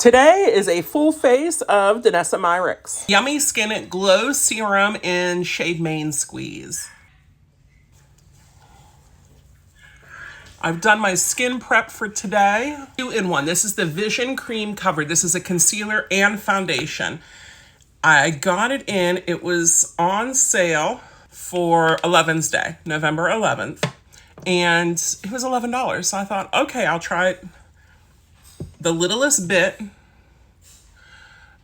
Today is a full face of Danessa Myricks. Yummy Skin Glow Serum in shade Main Squeeze. I've done my skin prep for today. 2-in-1. This is the Vision Cream Cover. This is a concealer and foundation. I got it in. It was on sale for 11's Day, November 11th. And it was $11. So I thought, okay, I'll try it. The littlest bit,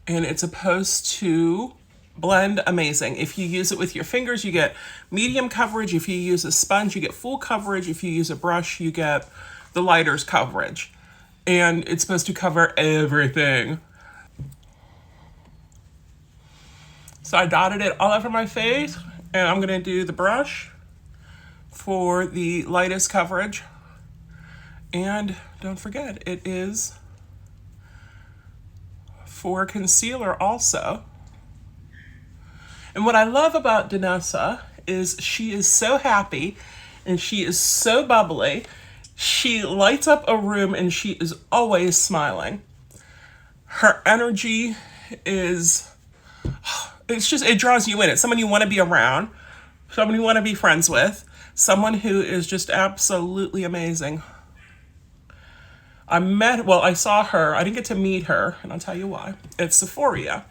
and it's supposed to blend amazing. If you use it with your fingers, you get medium coverage. If you use a sponge, you get full coverage. If you use a brush, you get the lighter's coverage. And it's supposed to cover everything. So I dotted it all over my face, and I'm gonna do the brush for the lightest coverage. And don't forget, it is for concealer also. And what I love about Danessa is she is so happy and she is so bubbly. She lights up a room and she is always smiling. Her energy is, it draws you in. It's someone you want to be around, someone you want to be friends with, someone who is just absolutely amazing. I saw her, I didn't get to meet her, and I'll tell you why. It's Sephora.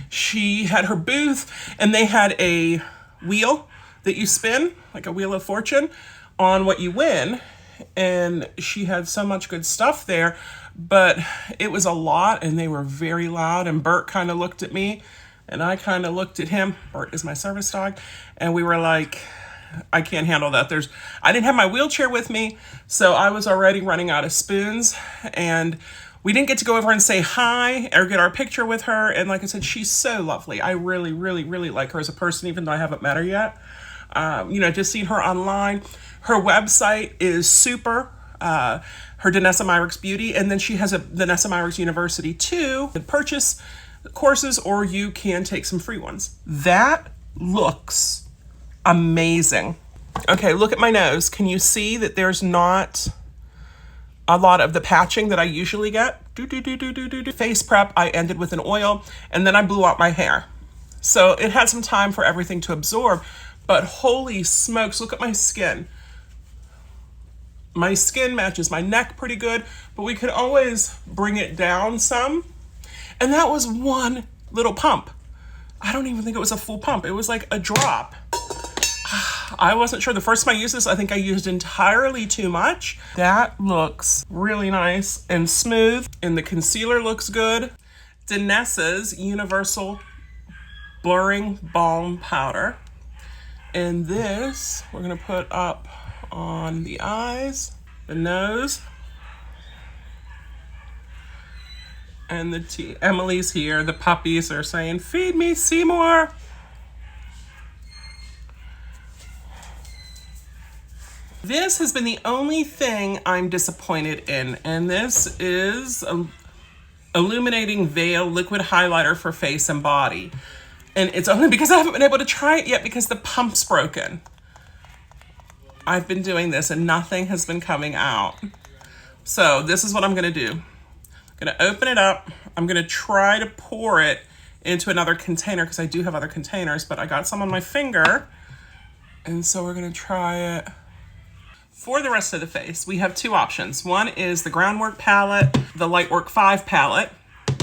She had her booth, and they had a wheel that you spin, like a wheel of fortune, on what you win. And she had so much good stuff there, but it was a lot, and they were very loud, and Bert kind of looked at me, and I kind of looked at him. Bert is my service dog, and we were like, I can't handle that. I didn't have my wheelchair with me, so I was already running out of spoons, and we didn't get to go over and say hi or get our picture with her. And like I said, she's so lovely. I really, really, really like her as a person, even though I haven't met her yet. Just seen her online. Her website is super, her Danessa Myricks Beauty, and then she has a Danessa Myricks University too. You can purchase courses or you can take some free ones. That looks amazing. Okay, look at my nose. Can you see that there's not a lot of the patching that I usually get? Face prep, I ended with an oil, and then I blew out my hair. So it had some time for everything to absorb, but holy smokes, look at my skin. My skin matches my neck pretty good, but we could always bring it down some. And that was one little pump. I don't even think it was a full pump. It was like a drop. I wasn't sure. The first time I used this, I think I used entirely too much. That looks really nice and smooth, and the concealer looks good. Danessa's Universal Blurring Balm Powder. And this, we're gonna put up on the eyes, the nose, and the teeth. Emily's here. The puppies are saying, "Feed me, Seymour." This has been the only thing I'm disappointed in, and this is Illuminating Veil Liquid Highlighter for Face and Body. And it's only because I haven't been able to try it yet because the pump's broken. I've been doing this and nothing has been coming out. So this is what I'm gonna do. I'm gonna open it up. I'm gonna try to pour it into another container because I do have other containers, but I got some on my finger. And so we're gonna try it. For the rest of the face, we have two options. One is the Groundwork palette, the Lightwork 5 palette.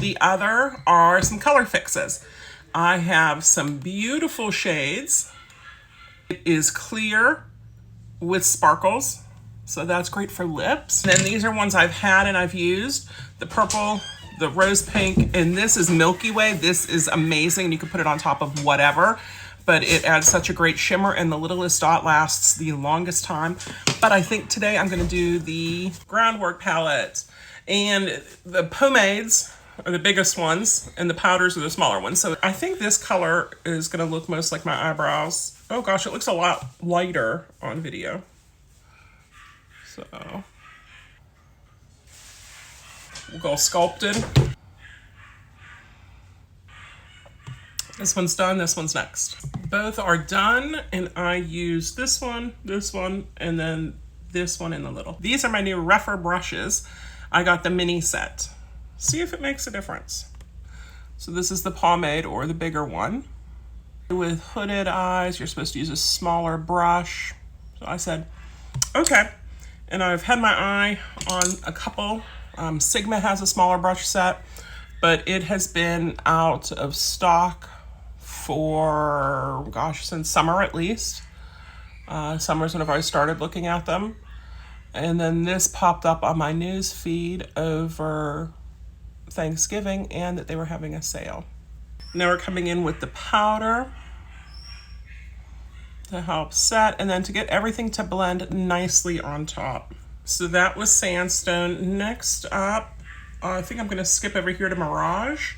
The other are some color fixes. I have some beautiful shades. It is clear with sparkles, so that's great for lips. And then these are ones I've had and I've used. The purple, the rose pink, and this is Milky Way. This is amazing. You can put it on top of whatever, but it adds such a great shimmer, and the littlest dot lasts the longest time. But I think today I'm gonna do the Groundwork palette, and the pomades are the biggest ones, and the powders are the smaller ones. So I think this color is gonna look most like my eyebrows. Oh gosh, it looks a lot lighter on video. So we'll go sculpted. This one's done, this one's next. Both are done, and I use this one, and then this one in the little. These are my new rougher brushes. I got the mini set. See if it makes a difference. So this is the pomade, or the bigger one. With hooded eyes, you're supposed to use a smaller brush. So I said, okay. And I've had my eye on a couple. Sigma has a smaller brush set, but it has been out of stock for, gosh, since summer at least. Summer's whenever I started looking at them. And then this popped up on my news feed over Thanksgiving and that they were having a sale. Now we're coming in with the powder to help set, and then to get everything to blend nicely on top. So that was Sandstone. Next up, I think I'm gonna skip over here to Mirage.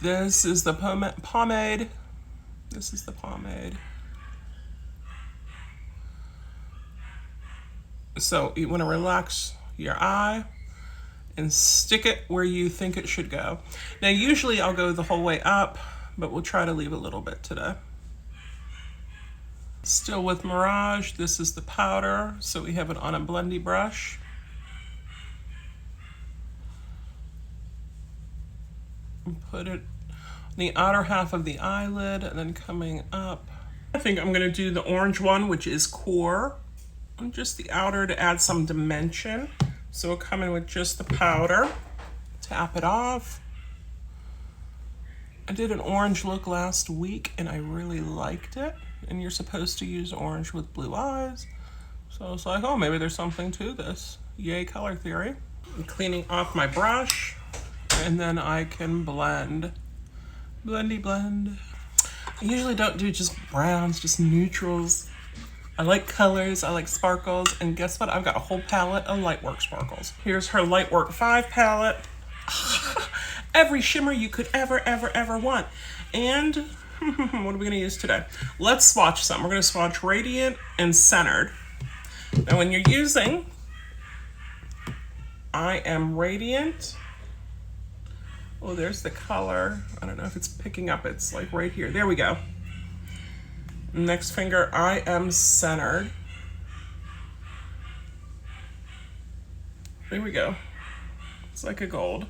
This is the pomade. This is the pomade. So you wanna relax your eye and stick it where you think it should go. Now usually I'll go the whole way up, but we'll try to leave a little bit today. Still with Mirage, this is the powder, so we have it on a blendy brush. And put it on the outer half of the eyelid, and then coming up. I think I'm gonna do the orange one, which is core, on just the outer to add some dimension. So we'll come in with just the powder, tap it off. I did an orange look last week and I really liked it. And you're supposed to use orange with blue eyes. So I was like, oh, maybe there's something to this. Yay, color theory. I'm cleaning off my brush, and then I can blend. Blendy blend. I usually don't do just browns, just neutrals. I like colors, I like sparkles, and guess what? I've got a whole palette of Lightwork sparkles. Here's her Lightwork 5 palette. Every shimmer you could ever want. And what are we gonna use today? Let's swatch some. We're gonna swatch Radiant and Centered. Now when you're using I Am Radiant, oh, there's the color. I don't know if it's picking up. It's like right here. There we go. Next finger, I Am Centered. There we go. It's like a gold.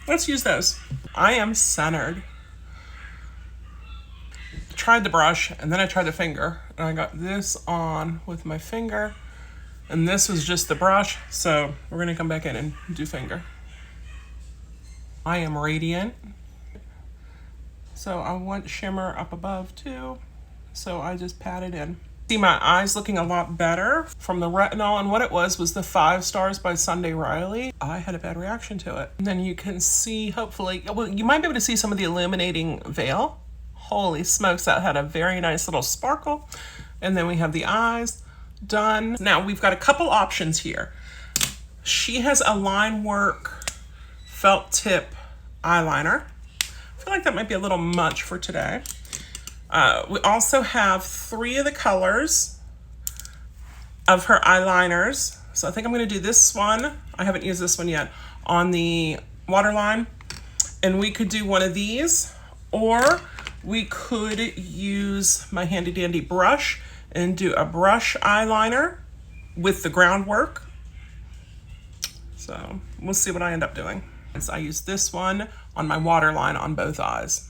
Let's use those. I Am Centered. Tried the brush and then I tried the finger, and I got this on with my finger, and this was just the brush, so we're gonna come back in and do finger. I Am Radiant. So I want shimmer up above too, so I just pat it in. See my eyes looking a lot better from the retinol, and what it was the 5 Stars by Sunday Riley. I had a bad reaction to it. And then you can see, hopefully, well, you might be able to see some of the illuminating veil. Holy smokes, that had a very nice little sparkle. And then we have the eyes done. Now we've got a couple options here. She has a line work felt tip eyeliner. I feel like that might be a little much for today. We also have 3 of the colors of her eyeliners. So I think I'm gonna do this one. I haven't used this one yet, on the waterline. And we could do one of these, or we could use my handy dandy brush and do a brush eyeliner with the groundwork. So we'll see what I end up doing. So I used this one on my waterline on both eyes.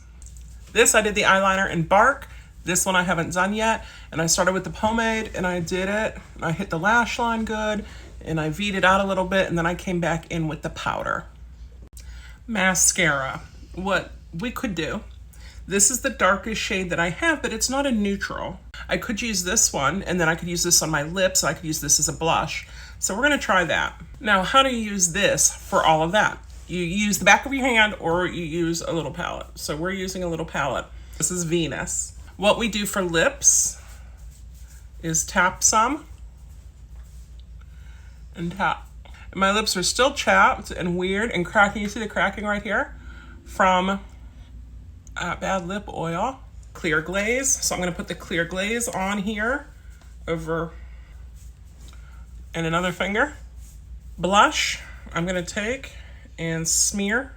This I did the eyeliner in Bark. This one I haven't done yet. And I started with the pomade and I did it. I hit the lash line good and I V'd it out a little bit, and then I came back in with the powder. Mascara. What we could do, this is the darkest shade that I have, but it's not a neutral. I could use this one, and then I could use this on my lips. I could use this as a blush. So we're gonna try that. Now, how do you use this for all of that? You use the back of your hand, or you use a little palette. So we're using a little palette. This is Venus. What we do for lips is tap some and tap. And my lips are still chapped and weird and cracking. You see the cracking right here? From bad lip oil. Clear glaze. So I'm gonna put the clear glaze on here over, and another finger. Blush, I'm gonna take and smear,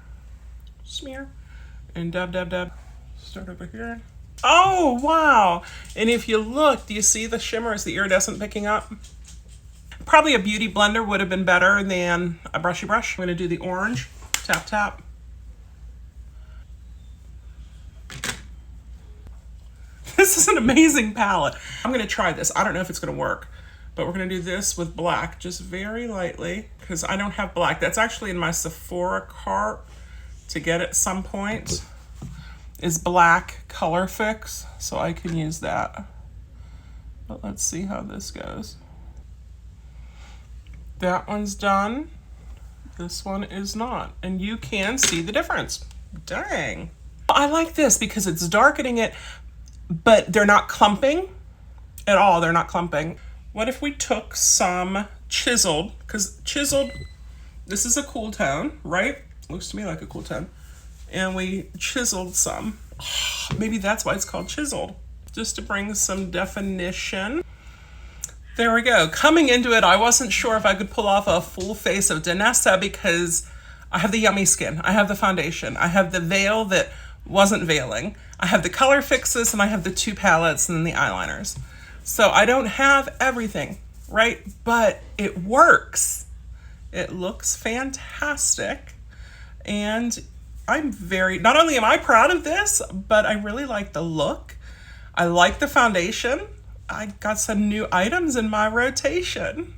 and dab, dab, dab. Start over here. Oh, wow. And if you look, do you see the shimmer? Is the iridescent picking up? Probably a beauty blender would have been better than a brushy brush. I'm gonna do the orange, tap, tap. This is an amazing palette. I'm gonna try this. I don't know if it's gonna work, but we're gonna do this with black, just very lightly, because I don't have black. That's actually in my Sephora cart to get at some point, is black color fix, so I can use that. But let's see how this goes. That one's done. This one is not, and you can see the difference. Dang. I like this because it's darkening it, but they're not clumping at all. They're not clumping. What if we took some chiseled, because chiseled, this is a cool tone, right? Looks to me like a cool tone. And we chiseled some. Maybe that's why it's called chiseled, just to bring some definition. There we go. Coming into it, I wasn't sure if I could pull off a full face of Danessa because I have the yummy skin. I have the foundation. I have the veil that wasn't veiling. I have the color fixes, and I have the 2 palettes and then the eyeliners. So I don't have everything, right? But it works. It looks fantastic. And I'm not only am I proud of this, but I really like the look. I like the foundation. I got some new items in my rotation.